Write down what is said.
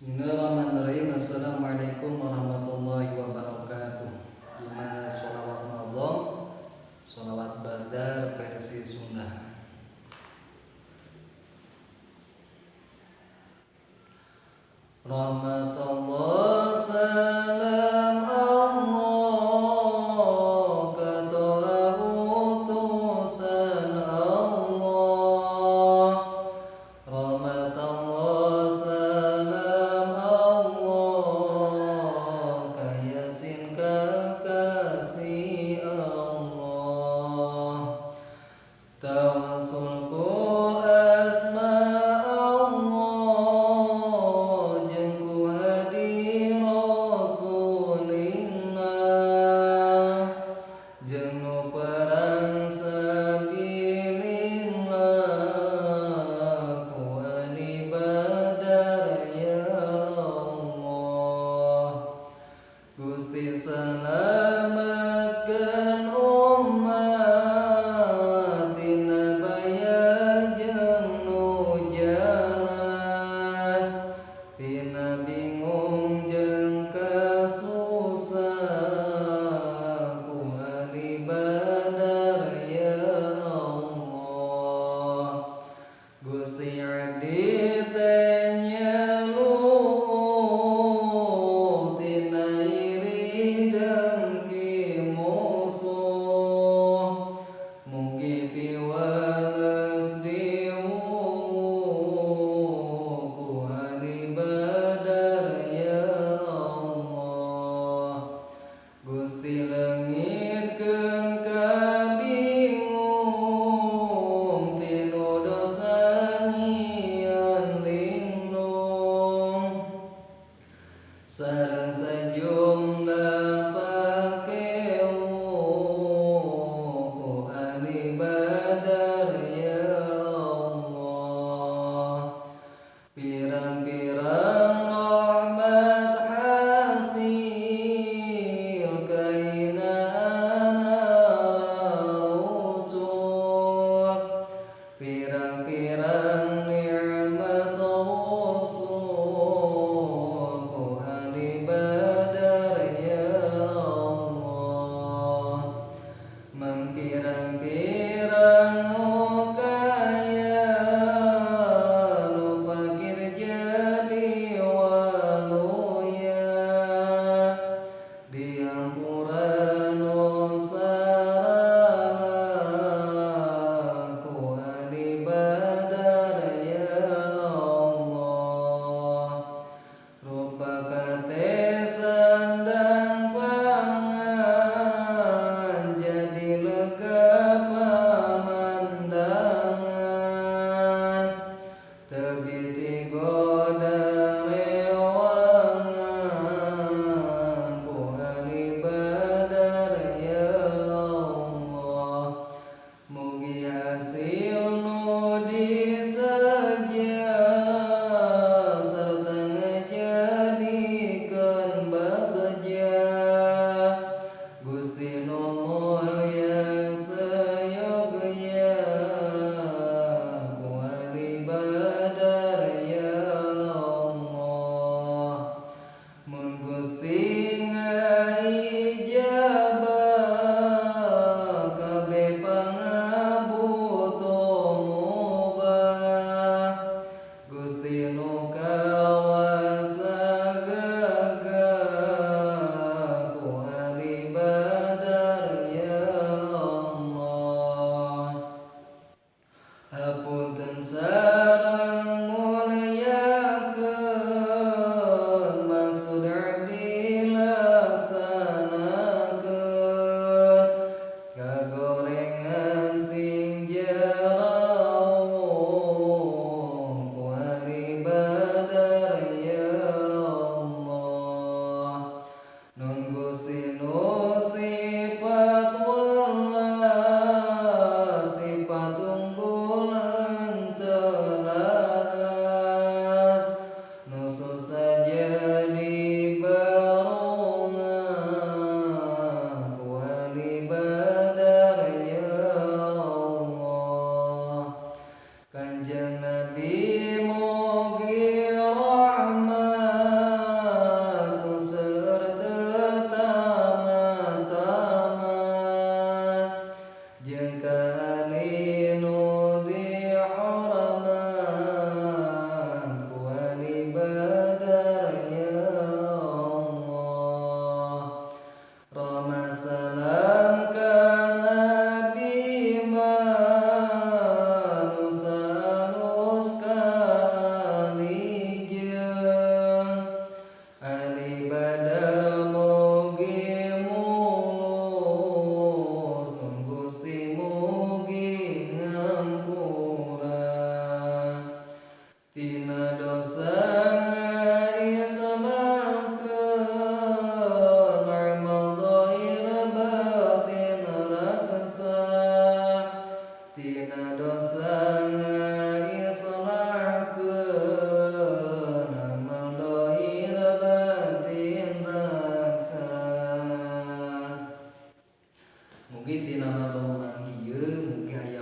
Bismillahirrahmanirrahim. Assalamualaikum warahmatullahi wabarakatuh. Gimana sholawat malam, sholawat badar versi Sunda. Rahmatullah salam Allah kata utusan Allah. Rahmatullah salam Allah kayasin kekasih Allah. Tawassulku asma Allah jengku hadi Rasulillah jengnu perang sabilillah ku ani badar ya Allah. Gusti selamatkeun umat tina baya jeung nu jahat, tina bingung jeung kasusah ku ahli badar ya Allah. Gusti abdi teh nyelu tina iri dengki musuh, mugi piwales diwuh ku ahli badar ya Allah. Gusti leungitkeun kabingung tinu dosa nyieun linglung sareng sajumlah pakeuh ku ahli badar ya Allah. Pirang-pirang rahmat hasil kainaan ucul, pirang-pirang nikmat usul ku ahli badar ya Allah. Mangpirang-pirang nu kaya nu fakir jadi waluya, diampura nu sarana ku ahli badar ya Allah. Rupa kate sandang pangan jadi lega pamandangan, tebiti goda rewangan ku ahli badar ya Allah. Mugi hasil nu disegya sarta ngajadikeun bagja, Gusti nu mulya sayogya ku ahli badar ya Allah. Mun Gusti ngaijabah kabeh pangabutuh mubah, Gusti nu kawasa gagah ku ahli badar ya Allah. Hapunten sareng mulyakeun maksud abdi laksanakeun, kagorengan sing jauh ku ahli badar ya Allah. Nun Gusti nu sifat welas sifat unggul henteu laas, nu susah jadi barongan ku ahli badar ya Allah. Kanjeng Nabi mugi rahmat Mugi tina bangunan ieu mugi aya